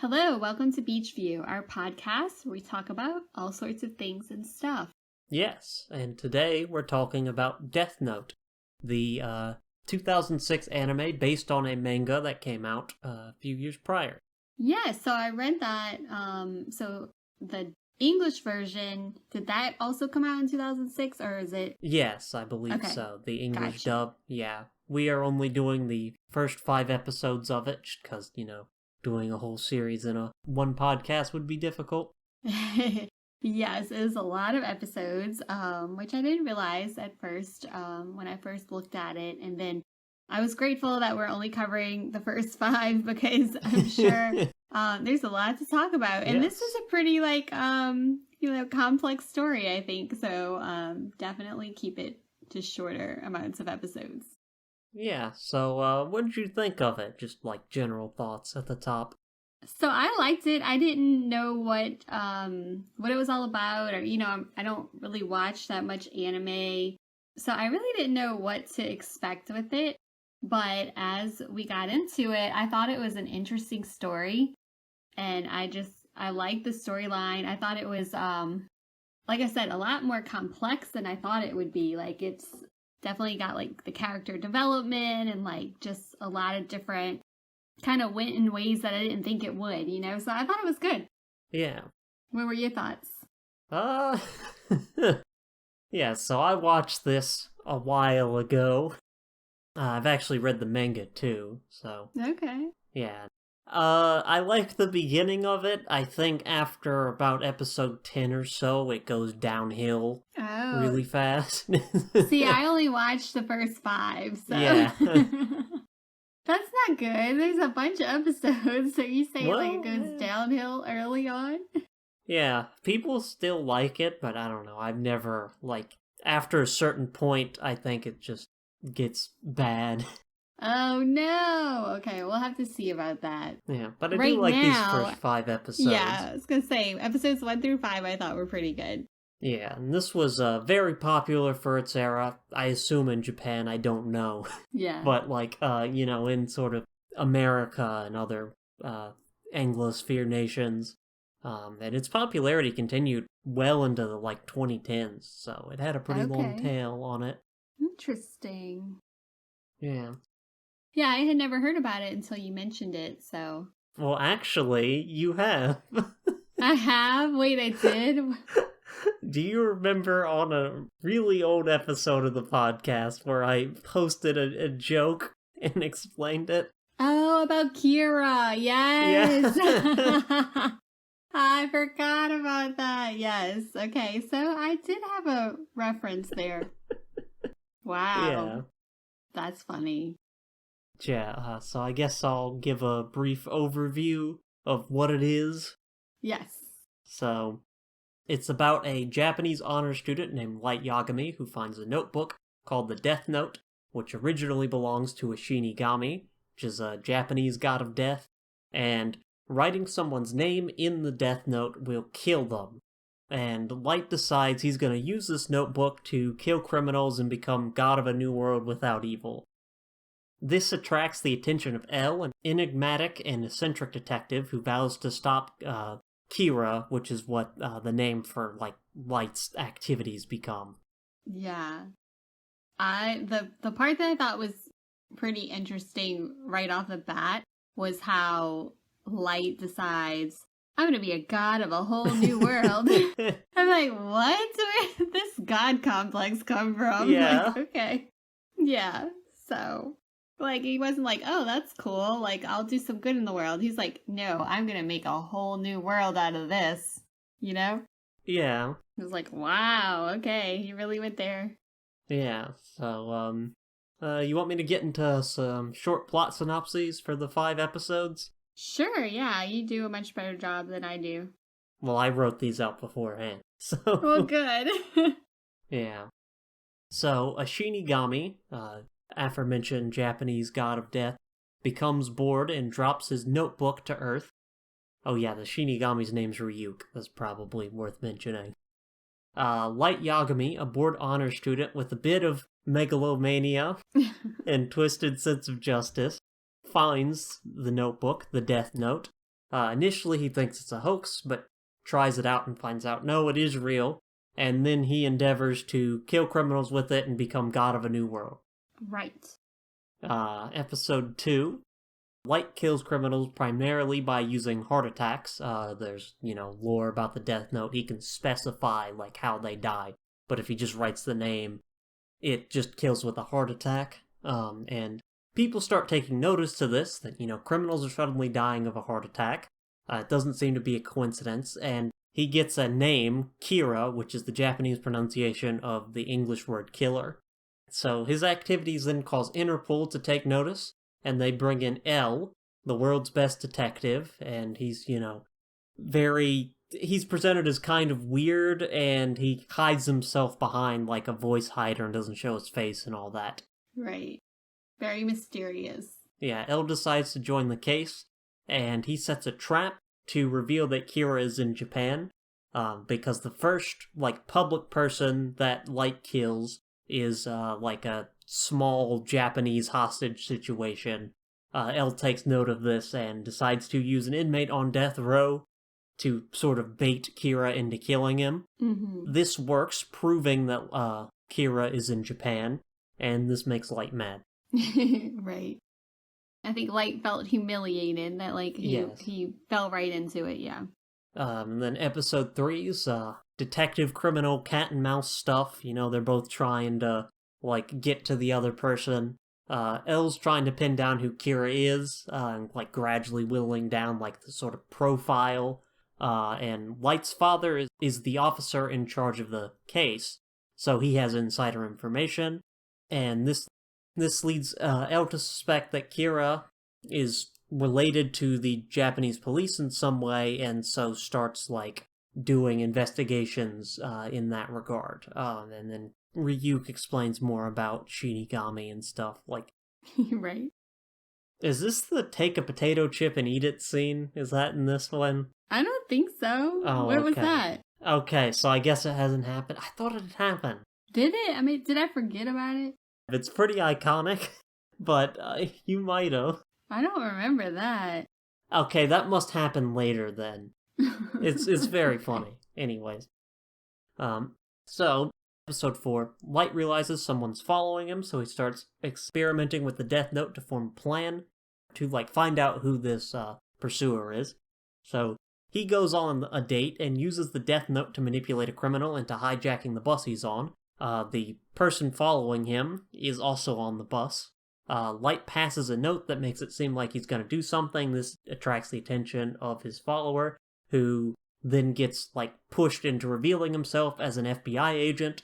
Hello, welcome to Beach View, our podcast where we talk about all sorts of things and stuff. Yes, and today we're talking about Death Note, the 2006 anime based on a manga that came out a few years prior. Yeah, so I read that. So the English version, did that also come out in 2006 or is it? Yes, I believe Okay, so. The English gotcha. dub, yeah. We are only doing the first 5 episodes of it, just because, doing a whole series in one podcast would be difficult. Yes, it was a lot of episodes, which I didn't realize at first when I first looked at it. And then I was grateful that we're only covering the first 5 because I'm sure there's a lot to talk about. And this is a pretty, complex story, I think. So definitely keep it to shorter amounts of episodes. Yeah, so what did you think of it? Just like general thoughts at the top. So I liked it. I didn't know what it was all about, or I don't really watch that much anime, so I really didn't know what to expect with it. But as we got into it, I thought it was an interesting story, and I liked the storyline. I thought it was like I said, a lot more complex than I thought it would be. Like it's definitely got like the character development and like just a lot of different kind of went in ways that I didn't think it would, so I thought it was good. Yeah. What were your thoughts? Yeah, so I watched this a while ago. I've actually read the manga too, so. Okay. Yeah. I like the beginning of it. I think after about episode 10 or so, it goes downhill really fast. See, I only watched the first 5, so. Yeah. That's not good. There's a bunch of episodes, so you say it goes downhill early on? Yeah, people still like it, but I don't know. I've never, after a certain point, I think it just gets bad. Oh, no. Okay, we'll have to see about that. Yeah, but I do like these first 5 episodes. Yeah, I was going to say, episodes 1 through 5 I thought were pretty good. Yeah, and this was very popular for its era. I assume in Japan, I don't know. Yeah. But, in sort of America and other Anglosphere nations. And its popularity continued well into the, 2010s, so it had a pretty long tail on it. Interesting. Yeah. Yeah, I had never heard about it until you mentioned it, so... Well, actually, you have. I have? Wait, I did? Do you remember on a really old episode of the podcast where I posted a joke and explained it? Oh, about Kira. Yes. Yeah. I forgot about that. Yes. Okay, so I did have a reference there. Wow. Yeah. That's funny. Yeah, so I guess I'll give a brief overview of what it is. Yes. So, it's about a Japanese honor student named Light Yagami who finds a notebook called the Death Note, which originally belongs to a Shinigami, which is a Japanese god of death, and writing someone's name in the Death Note will kill them. And Light decides he's going to use this notebook to kill criminals and become god of a new world without evil. This attracts the attention of L, an enigmatic and eccentric detective who vows to stop Kira, which is what the name for Light's activities become. Yeah. The part that I thought was pretty interesting right off the bat was how Light decides, I'm going to be a god of a whole new world. I'm like, what? Where did this god complex come from? Yeah. Okay. Yeah. So, he wasn't like, oh, that's cool. I'll do some good in the world. He's like, no, I'm going to make a whole new world out of this. Yeah. It was like, wow, okay. He really went there. Yeah. So, you want me to get into some short plot synopses for the 5 episodes? Sure, yeah, you do a much better job than I do. Well, I wrote these out beforehand, so... Well, good. Yeah. So, a Shinigami, aforementioned Japanese god of death, becomes bored and drops his notebook to Earth. Oh yeah, the Shinigami's name's Ryuk. That's probably worth mentioning. Light Yagami, a bored honor student with a bit of megalomania and twisted sense of justice, finds the notebook, the Death Note, Initially, he thinks it's a hoax, but tries it out and finds out, no, it is real. And then he endeavors to kill criminals with it and become god of a new world. Right. Episode 2. Light kills criminals primarily by using heart attacks. There's, lore about the Death Note. He can specify, how they die. But if he just writes the name, it just kills with a heart attack. And people start taking notice to this, that, criminals are suddenly dying of a heart attack. It doesn't seem to be a coincidence. And he gets a name, Kira, which is the Japanese pronunciation of the English word killer. So his activities then cause Interpol to take notice, and they bring in L, the world's best detective, and he's, he's presented as kind of weird, and he hides himself behind, a voice hider and doesn't show his face and all that. Right. Very mysterious. Yeah, L decides to join the case, and he sets a trap to reveal that Kira is in Japan, because the first, public person that Light kills is, a small Japanese hostage situation. L takes note of this and decides to use an inmate on death row to sort of bait Kira into killing him. Mm-hmm. This works, proving that Kira is in Japan, and this makes Light mad. Right. I think Light felt humiliated that, he fell right into it, yeah. And then episode 3 is detective criminal cat and mouse stuff. They're both trying to, get to the other person. L's trying to pin down who Kira is, and, gradually whittling down, the sort of profile. And Light's father is the officer in charge of the case, so he has insider information. And this leads L to suspect that Kira is related to the Japanese police in some way, and so starts, doing investigations in that regard. And then Ryuk explains more about Shinigami and stuff. Right. Is this the take a potato chip and eat it scene? Is that in this one? I don't think so. Oh, what was okay. that? Okay, so I guess it hasn't happened. I thought it had happened. Did it? I mean, did I forget about it? It's pretty iconic, but you might have. I don't remember that. Okay, that must happen later then. It's very funny. Anyways. So, episode 4, Light realizes someone's following him, so he starts experimenting with the Death Note to form a plan to, find out who this pursuer is. So, he goes on a date and uses the Death Note to manipulate a criminal into hijacking the bus he's on. The person following him is also on the bus. Light passes a note that makes it seem like he's going to do something. This attracts the attention of his follower, who then gets, pushed into revealing himself as an FBI agent.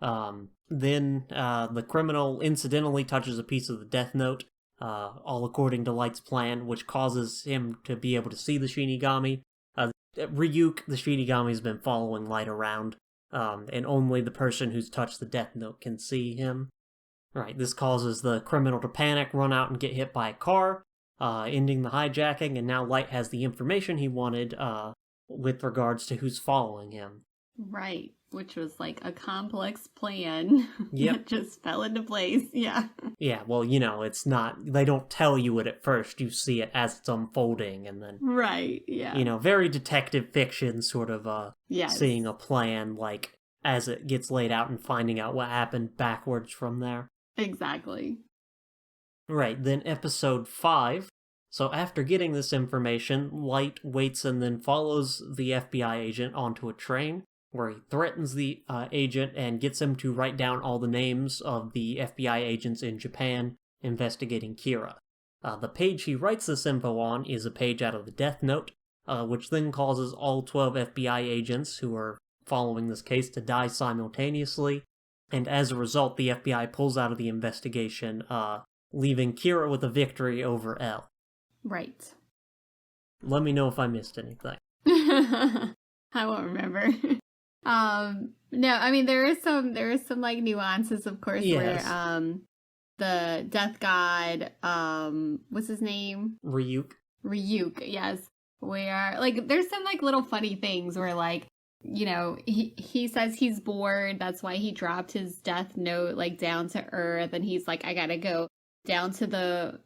Then the criminal incidentally touches a piece of the Death Note, all according to Light's plan, which causes him to be able to see the Shinigami. Ryuk, the Shinigami, has been following Light around, and only the person who's touched the Death Note can see him. Right, this causes the criminal to panic, run out, and get hit by a car, ending the hijacking, and now Light has the information he wanted with regards to who's following him. Right, which was a complex plan that just fell into place, yeah. Yeah, well, it's not, they don't tell you it at first, you see it as it's unfolding, and then... Right, yeah. Very detective fiction sort of, yes. Seeing a plan, as it gets laid out and finding out what happened backwards from there. Exactly. Right, then episode 5. So after getting this information, Light waits and then follows the FBI agent onto a train, where he threatens the agent and gets him to write down all the names of the FBI agents in Japan investigating Kira. The page he writes this info on is a page out of the Death Note, which then causes all 12 FBI agents who are following this case to die simultaneously, and as a result, the FBI pulls out of the investigation, leaving Kira with a victory over L. Right. Let me know if I missed anything. I won't remember. No, I mean there is some nuances, of course, yes. Where the Death God, what's his name? Ryuk, yes. Where there's some little funny things where he says he's bored, that's why he dropped his Death Note down to earth, and he's I gotta go down to the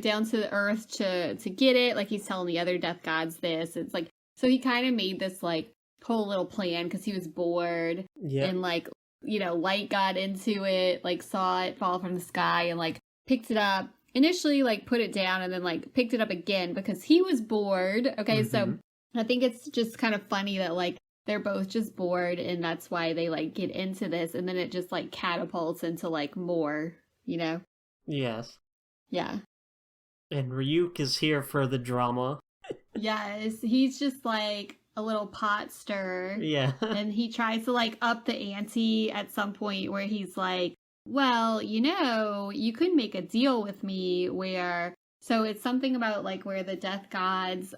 down to the earth to get it. Like he's telling the other death gods this. It's like, so he kind of made this like whole little plan because he was bored. Yeah. And like, Light got into it, like saw it fall from the sky and like picked it up. Initially like put it down and then like picked it up again because he was bored. Okay, so I think it's just kind of funny that like they're both just bored and that's why they like get into this and then it just like catapults into like more, Yes. Yeah. And Ryuk is here for the drama. Yes, he's just like a little pot stirrer. Yeah. And he tries to like up the ante at some point where he's like, well, you could make a deal with me where, so it's something about like where the death gods,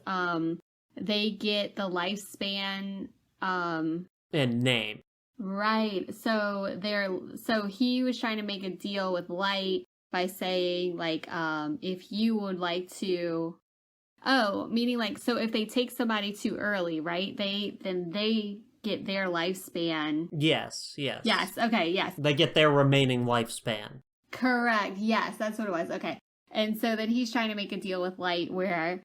they get the lifespan, and name. Right. So he was trying to make a deal with Light by saying like, if you would like to, meaning like, so if they take somebody too early, right? Then they get their lifespan. Yes. Yes. Okay. Yes. They get their remaining lifespan. Correct. Yes, that's what it was. Okay. And so then he's trying to make a deal with Light where,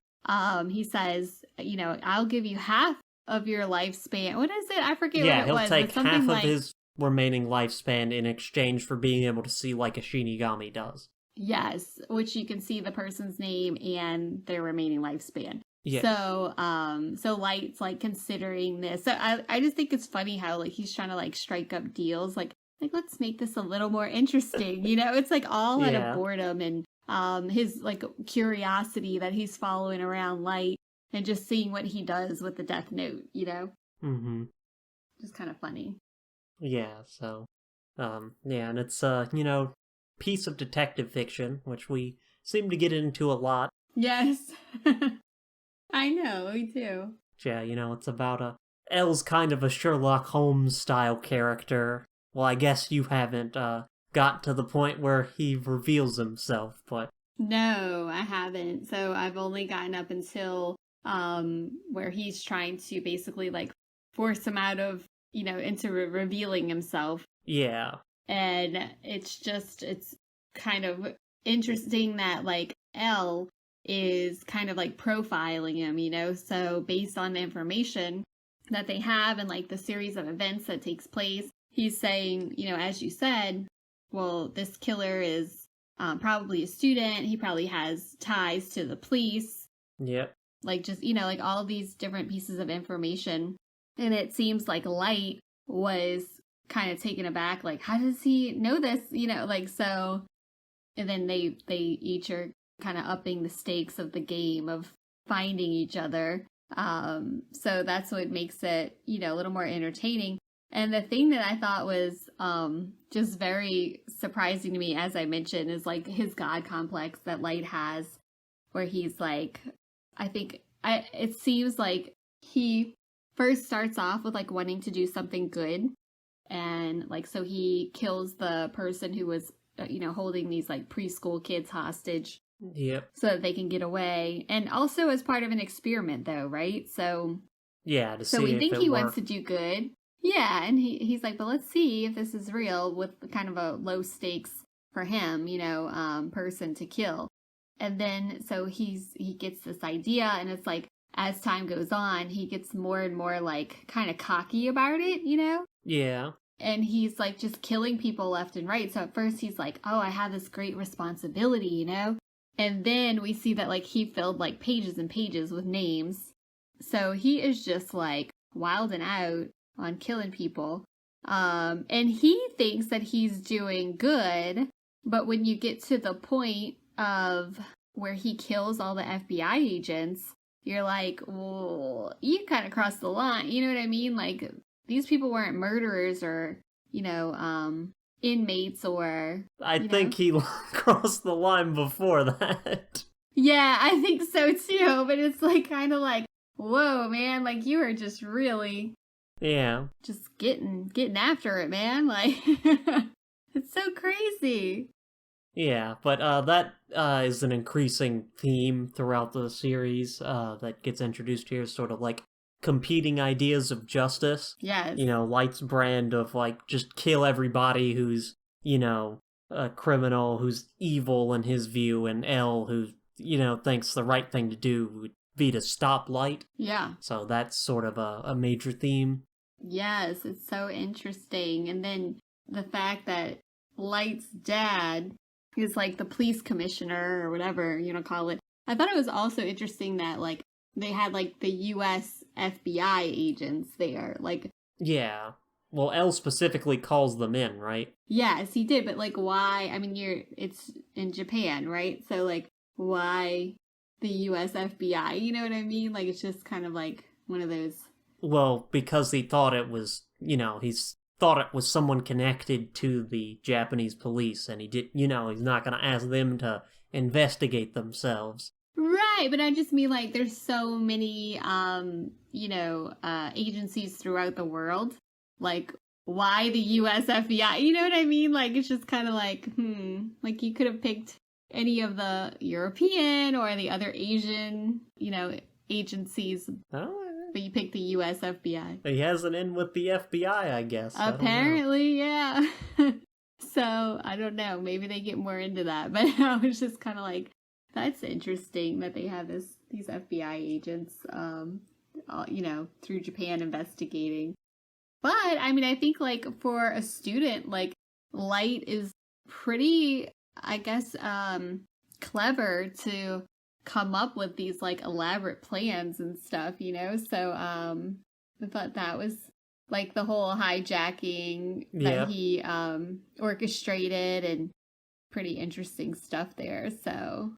he says, I'll give you half of your lifespan. What is it? I forget what it was. Yeah, he'll take half like, of his remaining lifespan in exchange for being able to see like a Shinigami does. Yes, which you can see the person's name and their remaining lifespan. Yeah. So Light's like considering this. So I just think it's funny how like he's trying to like strike up deals. Like let's make this a little more interesting. It's like all out of boredom and his like curiosity that he's following around Light and just seeing what he does with the Death Note. Mm-hmm. Just kind of funny. Yeah. So, and it's piece of detective fiction, which we seem to get into a lot. Yes. I know, we do. Yeah, it's about L's kind of a Sherlock Holmes style character. Well, I guess you haven't got to the point where he reveals himself, but... No, I haven't. So I've only gotten up until where he's trying to basically like force him out of, into revealing himself. Yeah. And it's kind of interesting that like L is kind of like profiling him, so based on the information that they have and like the series of events that takes place, he's saying, as you said, well, this killer is probably a student. He probably has ties to the police. Yep. Like just, like all these different pieces of information. And it seems like Light was kind of taken aback, like, how does he know this? So, and then they each are kind of upping the stakes of the game of finding each other. So that's what makes it, a little more entertaining. And the thing that I thought was just very surprising to me, as I mentioned, is like his God complex that Light has, where he's like, it seems like he first starts off with like wanting to do something good. And like, so he kills the person who was, holding these like preschool kids hostage. Yep. So that they can get away. And also as part of an experiment though, right? So yeah, so we think he wants to do good. Yeah, and he's like, but let's see if this is real with kind of a low stakes for him, person to kill. And then so he gets this idea and it's like as time goes on, he gets more and more like kind of cocky about it, Yeah. And he's like just killing people left and right. So at first he's like, oh, I have this great responsibility, And then we see that like he filled like pages and pages with names. So he is just like wilding out on killing people. And he thinks that he's doing good. But when you get to the point of where he kills all the FBI agents, you're like, well, you kind of crossed the line. You know what I mean? Like, these people weren't murderers or, inmates or... I think he crossed the line before that. Yeah, I think so too. But it's like kind of like, whoa, man, like you are just really... Yeah. Just getting after it, man. Like, it's so crazy. Yeah, but that is an increasing theme throughout the series that gets introduced here, sort of like competing ideas of justice. Yes. Light's brand of like just kill everybody who's, a criminal who's evil in his view, and L who, thinks the right thing to do would be to stop Light. Yeah. So that's sort of a major theme. Yes, it's so interesting. And then the fact that Light's dad is like the police commissioner or whatever you call it. I thought it was also interesting that like they had like the US FBI agents there. Like, yeah. Well, L specifically calls them in, right? yes, he did, but like why? I mean, it's in Japan, right? So like why the US FBI? You know what I mean? Like it's just kind of like one of those. Well, because he thought it was, he's thought it was someone connected to the Japanese police, and he did, he's not going to ask them to investigate themselves. Right, but I just mean like there's so many agencies throughout the world. Like why the US FBI? You know what I mean? Like it's just kind of like, like you could have picked any of the European or the other Asian, agencies. Oh, but you picked the US FBI. He has an in with the FBI, I guess. Apparently, yeah. So, I don't know. Maybe they get more into that. But I was just kind of like, that's interesting that they have these FBI agents, through Japan investigating. But, I mean, I think, like, for a student, like, Light is pretty, I guess, clever to come up with these, like, elaborate plans and stuff, So, I thought that was, like, the whole hijacking that he orchestrated and pretty interesting stuff there, so.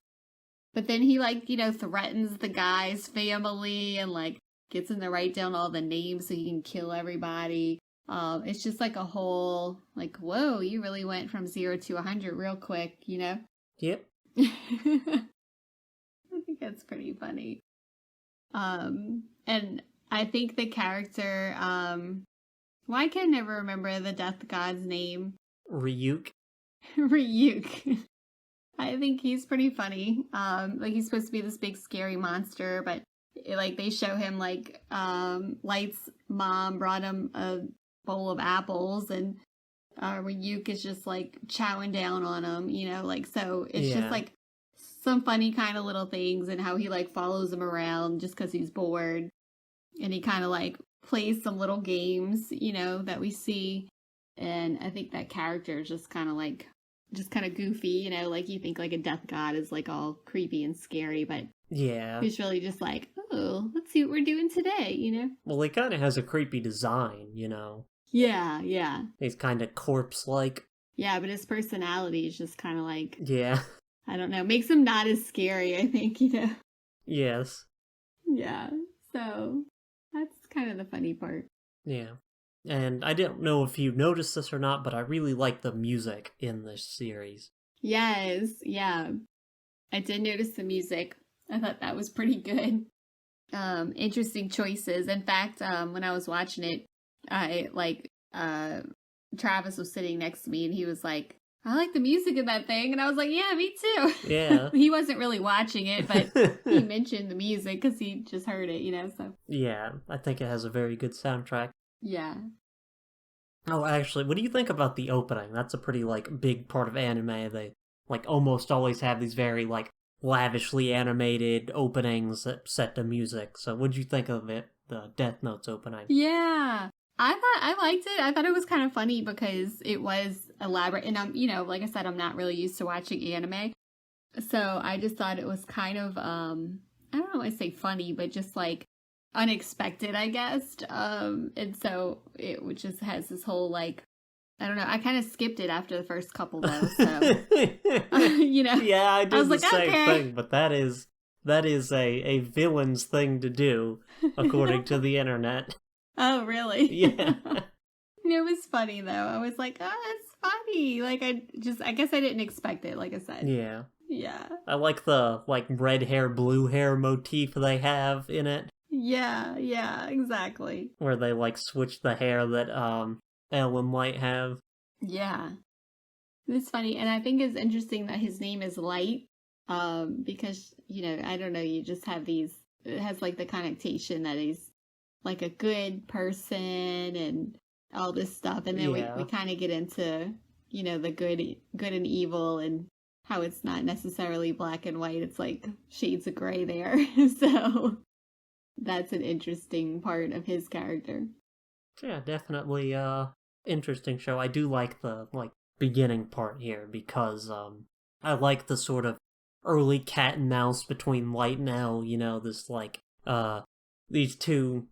But then he, like, threatens the guy's family and, like, gets him to write down all the names so he can kill everybody. It's just, like, a whole, like, whoa, you really went from 0 to 100 real quick, Yep. I think that's pretty funny. And I think the character, I can never remember the death god's name. Ryuk. Ryuk. I think he's pretty funny. Like he's supposed to be this big scary monster, but like they show him like Light's mom brought him a bowl of apples, and Ryuk is just like chowing down on him, like so it's just like some funny kind of little things, and how he like follows him around just because he's bored, and he kind of like plays some little games, that we see, and I think that character is just kind of goofy, like you think like a death god is like all creepy and scary, but he's really just like, oh, let's see what we're doing today, Well, he kind of has a creepy design, Yeah. He's kind of corpse-like. Yeah, but his personality is just kind of like, yeah, I don't know, makes him not as scary, I think, Yes. Yeah, so that's kind of the funny part. Yeah. And I don't know if you noticed this or not, but I really like the music in this series. Yes, yeah. I did notice the music. I thought that was pretty good. Interesting choices. In fact, when I was watching it, Travis was sitting next to me and he was like, I like the music of that thing. And I was like, yeah, me too. Yeah. He wasn't really watching it, but he mentioned the music because he just heard it, so. Yeah, I think it has a very good soundtrack. Yeah. Oh, actually, what do you think about the opening? That's a pretty, like, big part of anime. They, like, almost always have these very, like, lavishly animated openings that set to music. So what'd you think of it, the Death Note's opening? Yeah. I liked it. I thought it was kind of funny because it was elaborate. And I'm, like I said, I'm not really used to watching anime. So I just thought it was kind of, I don't know, I say funny, but just like unexpected, I guess. And so it just has this whole like, I don't know, I kind of skipped it after the first couple though. So, Yeah, I did the same okay. thing, but that is a villain's thing to do, according to the internet. Oh, really? Yeah. It was funny, though. I was like, oh, it's funny. Like, I guess I didn't expect it, like I said. Yeah. Yeah. I like the, like, red hair, blue hair motif they have in it. Yeah, exactly. Where they, like, switch the hair that, Elle and Light have. Yeah. It's funny, and I think it's interesting that his name is Light, because, I don't know, you just have it has, like, the connotation that he's like a good person and all this stuff, and then we kind of get into the good and evil, and how it's not necessarily black and white. It's like shades of gray there. So that's an interesting part of his character. Yeah, definitely interesting show. I do like the beginning part here because I like the sort of early cat and mouse between Light and El, this these two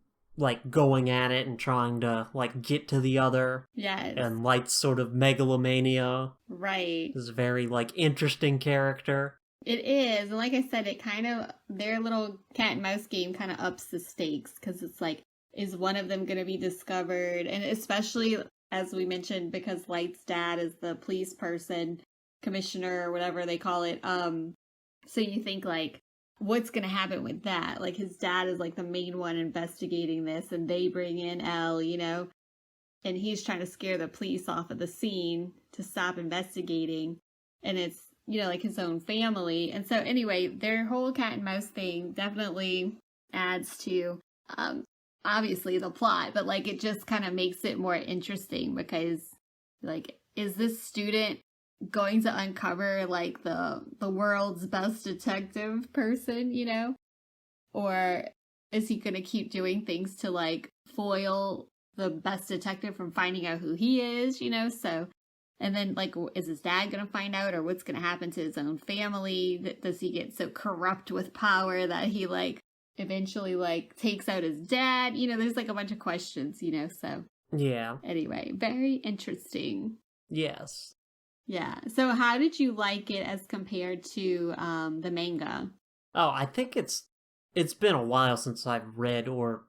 going at it and trying to get to the other. Yes. And Light's sort of megalomania. Right. Is a very interesting character. It is. And like I said, it kind of, their little cat and mouse game kind of ups the stakes, because it's like, is one of them going to be discovered? And especially, as we mentioned, because Light's dad is the police person, commissioner, or whatever they call it. So you think what's going to happen with that? His dad is the main one investigating this, and they bring in El, and he's trying to scare the police off of the scene to stop investigating. And it's, his own family. And so anyway, their whole cat and mouse thing definitely adds to, obviously the plot, but it just kind of makes it more interesting, because is this student going to uncover the world's best detective person, or is he going to keep doing things to foil the best detective from finding out who he is, so, and then is his dad going to find out, or what's going to happen to his own family? Does he get so corrupt with power that he eventually takes out his dad? There's a bunch of questions, so. Yeah. Anyway, very interesting. Yes. Yeah. So how did you like it as compared to the manga? Oh, I think it's been a while since I've read or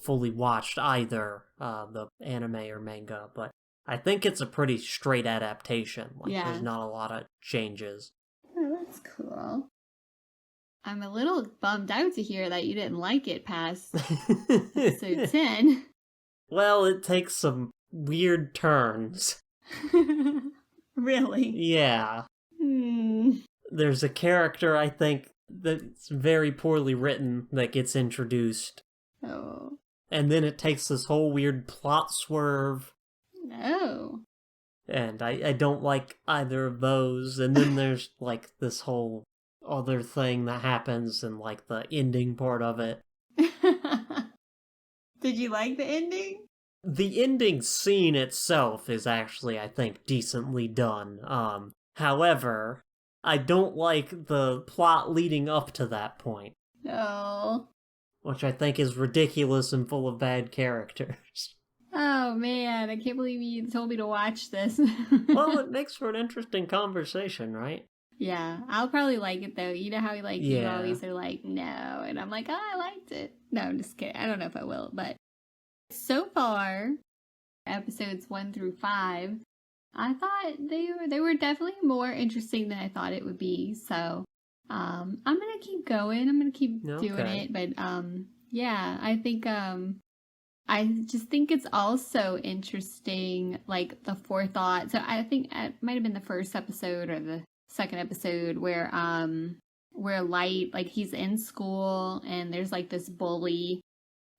fully watched either the anime or manga, but I think it's a pretty straight adaptation. There's not a lot of changes. Oh, that's cool. I'm a little bummed out to hear that you didn't like it past episode 10. Well, it takes some weird turns. Really? Yeah. There's a character, I think, that's very poorly written that gets introduced. Oh. And then it takes this whole weird plot swerve. No. And I don't like either of those. And then there's this whole other thing that happens in the ending part of it. Did you like the ending? The ending scene itself is actually, I think, decently done. However, I don't like the plot leading up to that point. No. Which I think is ridiculous and full of bad characters. Oh man, I can't believe you told me to watch this. Well, it makes for an interesting conversation, right? Yeah, I'll probably like it though. You know how you always are no, and I'm I liked it. No, I'm just kidding. I don't know if I will, but so far, episodes 1 through 5, I thought they were definitely more interesting than I thought it would be. So, I'm gonna keep going. I'm gonna keep doing it. But yeah, I think I just think it's also interesting, the forethought. So I think it might have been the first episode or the second episode where Light, he's in school and there's this bully,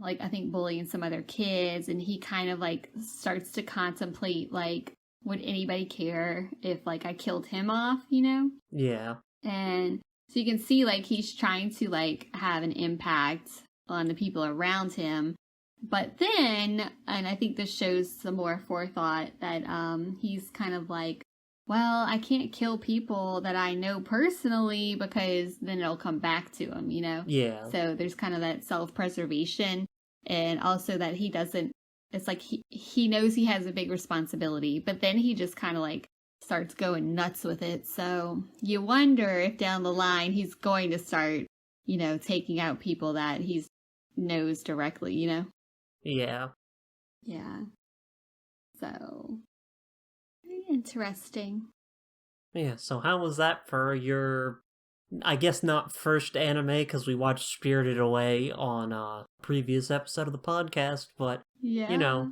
I think bullying some other kids, and he kind of starts to contemplate would anybody care if I killed him off, Yeah. And so you can see he's trying to have an impact on the people around him. But then, and I think this shows some more forethought, that he's kind of well, I can't kill people that I know personally because then it'll come back to him, Yeah. So there's kind of that self-preservation, and also that he doesn't, it's he knows he has a big responsibility, but then he just kind of starts going nuts with it. So you wonder if down the line he's going to start, taking out people that he knows directly, Yeah. Yeah. So, very interesting. Yeah, so how was that for your, I guess not first anime, because we watched Spirited Away on a previous episode of the podcast, but, yeah.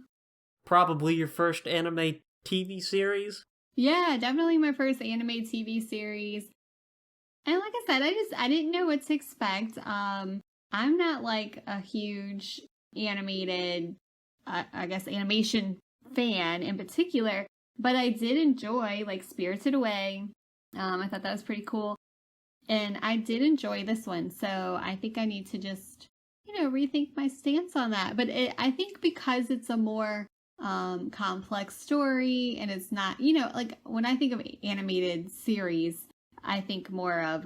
Probably your first anime TV series? Yeah, definitely my first anime TV series. And like I said, I didn't know what to expect. I'm not a huge animated, I guess, animation fan in particular, But I did enjoy like Spirited Away. I thought that was pretty cool. And I did enjoy this one. So I think I need to just, rethink my stance on that. But I think because it's a more complex story and it's not, like when I think of animated series, I think more of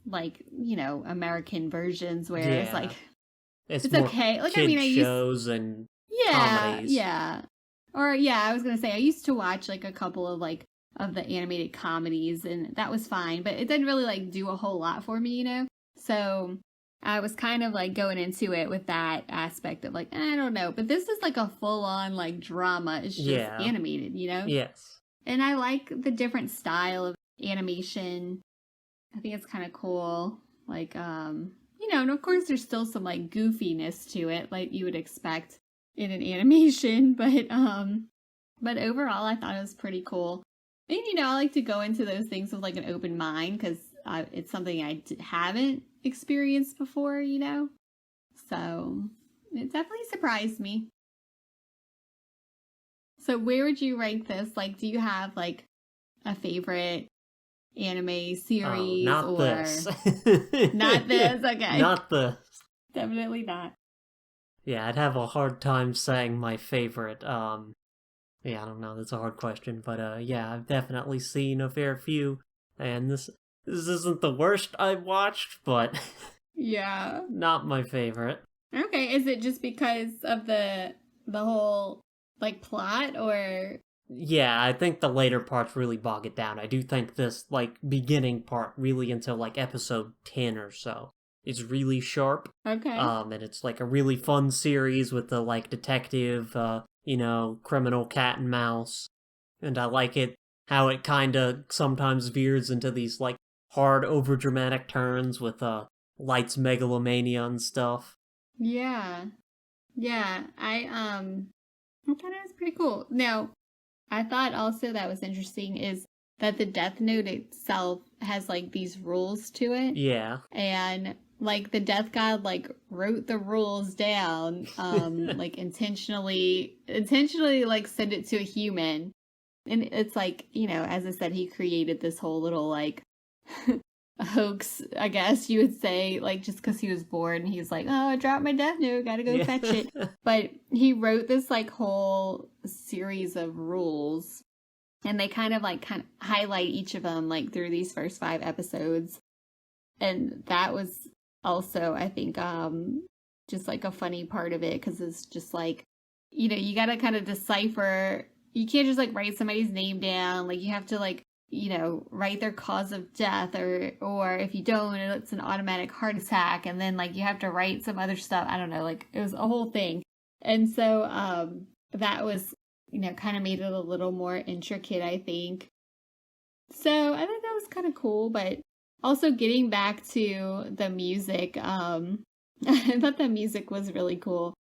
American versions where it's like it's okay. Like shows and comedies. Yeah. Or I was gonna say I used to watch like a couple of of the animated comedies and that was fine, but it didn't really like do a whole lot for me, So I was kind of like going into it with that aspect of like, I don't know. But this is like a full on like drama. It's just animated, Yes. And I like the different style of animation. I think it's kind of cool. Like, and of course there's still some like goofiness to it, like you would expect in an animation. But overall I thought it was pretty cool. And, I like to go into those things with like an open mind because it's something I haven't experienced before, So it definitely surprised me. So where would you rank this? Like, do you have like a favorite anime series? Not this. Not this? Okay. Not this. Definitely not. Yeah, I'd have a hard time saying my favorite. Yeah, I don't know. That's a hard question, but I've definitely seen a fair few, and this isn't the worst I've watched, but yeah, not my favorite. Okay, is it just because of the whole like plot, or? Yeah, I think the later parts really bog it down. I do think this like beginning part, really until like episode 10 or so, is really sharp. Okay. And it's like a really fun series with the like detective. Criminal cat and mouse. And I like it how it kind of sometimes veers into these like hard overdramatic turns with Light's megalomania and stuff. Yeah. Yeah, I thought it was pretty cool. Now, I thought also that was interesting is that the Death Note itself has like these rules to it. Yeah. And like the Death God like wrote the rules down, like intentionally like send it to a human. And it's like, as I said, he created this whole little like hoax, I guess you would say, like just because he was bored and he's like, oh, I dropped my Death Note, gotta go fetch it. But he wrote this like whole series of rules, and they kind of highlight each of them like through these first 5 episodes. And that was also, I think, just like a funny part of it, because it's just like, you gotta kind of decipher. You can't just like write somebody's name down. Like you have to like, write their cause of death, or if you don't, it's an automatic heart attack, and then like you have to write some other stuff. I don't know, like it was a whole thing. And so that was, kind of made it a little more intricate, I think. So I think that was kind of cool, but also getting back to the music, I thought the music was really cool.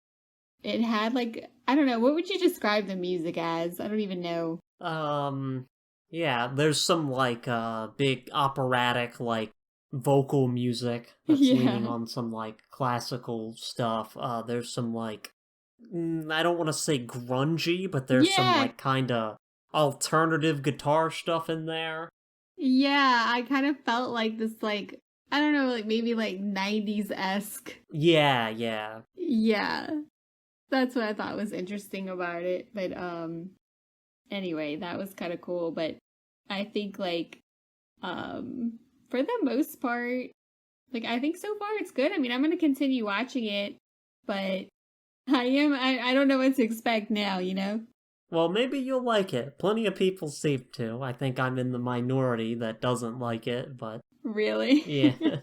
It had like, I don't know, what would you describe the music as? I don't even know. Yeah, there's some like big operatic like vocal music that's leaning on some like classical stuff. There's some like I don't want to say grungy, but there's some like kind of alternative guitar stuff in there. Yeah, I kind of felt like this like, I don't know, like maybe like 90s-esque. Yeah. Yeah. That's what I thought was interesting about it. But anyway, that was kind of cool. But I think like for the most part, like I think so far it's good. I mean, I'm going to continue watching it, but I don't know what to expect now, Well, maybe you'll like it. Plenty of people seem to. I think I'm in the minority that doesn't like it, but... Really? Yeah.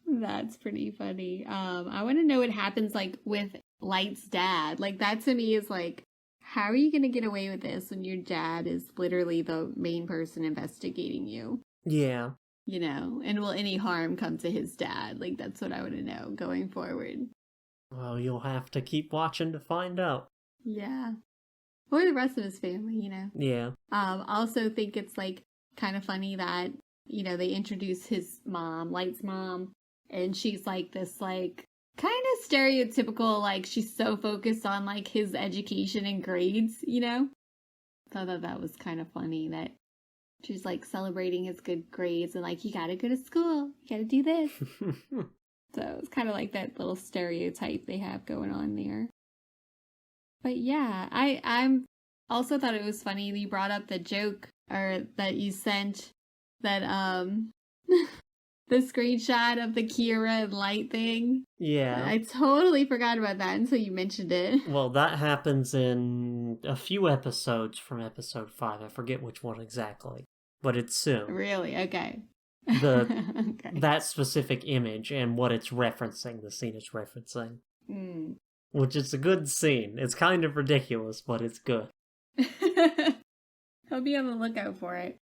That's pretty funny. I want to know what happens, like, with Light's dad. Like, that to me is like, how are you going to get away with this when your dad is literally the main person investigating you? Yeah. And will any harm come to his dad? Like, that's what I want to know going forward. Well, you'll have to keep watching to find out. Yeah. Or the rest of his family, Yeah. Also think it's, like, kind of funny that, they introduce his mom, Light's mom, and she's, like, this, like, kind of stereotypical, like, she's so focused on, like, his education and grades, thought that was kind of funny that she's like celebrating his good grades and like, you gotta go to school, you gotta do this. So it's kind of like that little stereotype they have going on there. But yeah, I'm also thought it was funny that you brought up the joke or that you sent that the screenshot of the Kira and Light thing. Yeah. I totally forgot about that until you mentioned it. Well, that happens in a few episodes from episode 5. I forget which one exactly, but it's soon. Really? Okay. Okay. That specific image and what it's referencing, the scene it's referencing. Mm. Which is a good scene. It's kind of ridiculous, but it's good. I'll be on the lookout for it.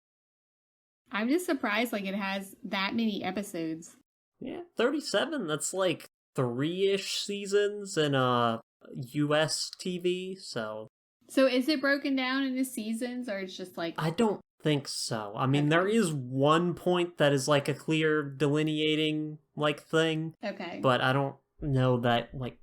I'm just surprised like it has that many episodes. Yeah, 37. That's like 3-ish seasons in US TV, so... So is it broken down into seasons, or it's just like... I don't think so. I mean, there is one point that is like a clear delineating, like, thing. Okay. But I don't know that, like...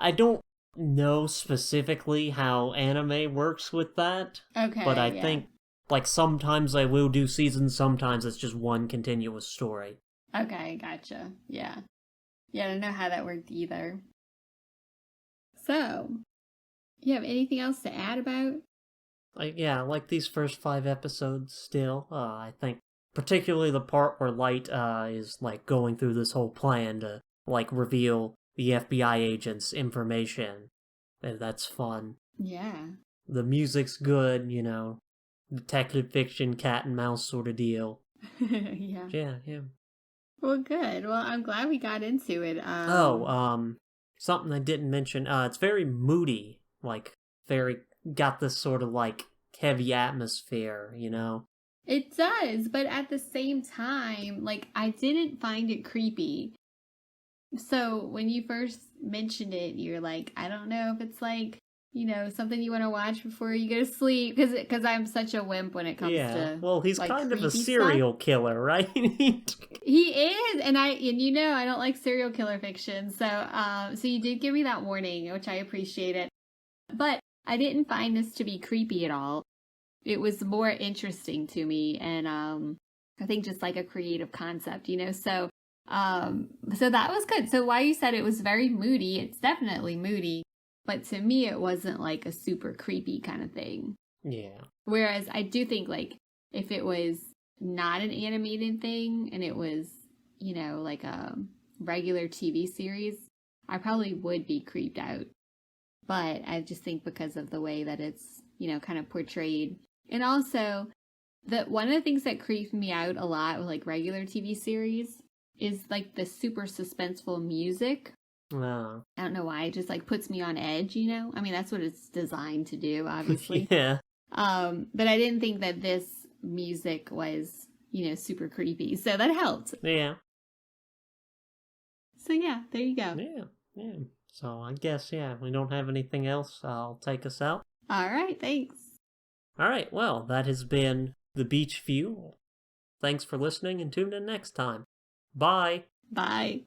I don't know specifically how anime works with that. Okay, but I think, like, sometimes I will do seasons, sometimes it's just one continuous story. Okay, gotcha. Yeah. Yeah, I don't know how that worked either. So, you have anything else to add about? Yeah, like these first 5 episodes still. I think particularly the part where Light is, like, going through this whole plan to, like, reveal the FBI agent's information. And that's fun. Yeah. The music's good, you know. Detective fiction, cat and mouse sort of deal. Yeah. Yeah. Well, good. Well, I'm glad we got into it. Something I didn't mention. It's very moody. Like, got this sort of, like, heavy atmosphere, you know? It does, but at the same time, like, I didn't find it creepy. So when you first mentioned it, you're like, I don't know if it's like, you know, something you want to watch before you go to sleep, because I'm such a wimp when it comes to well, he's like, kind of a creepy serial stuff. killer, right? He is, and you know I don't like serial killer fiction, so you did give me that warning, which I appreciate. But I didn't find this to be creepy at all. It was more interesting to me, and I think just like a creative concept, you know. So that was good. So while you said it was very moody, it's definitely moody. But to me, it wasn't like a super creepy kind of thing. Yeah. Whereas I do think like if it was not an animated thing and it was, you know, like a regular TV series, I probably would be creeped out. But I just think because of the way that it's, you know, kind of portrayed. And also, one of the things that creeps me out a lot with like regular TV series is like the super suspenseful music. I don't know why, it just like puts me on edge, you know? I mean, that's what it's designed to do, obviously. Yeah. But I didn't think that this music was, you know, super creepy. So that helped. Yeah. So yeah, there you go. Yeah. So I guess, we don't have anything else. I'll take us out. All right, thanks. All right, well, that has been The Beach View. Thanks for listening and tune in next time. Bye. Bye.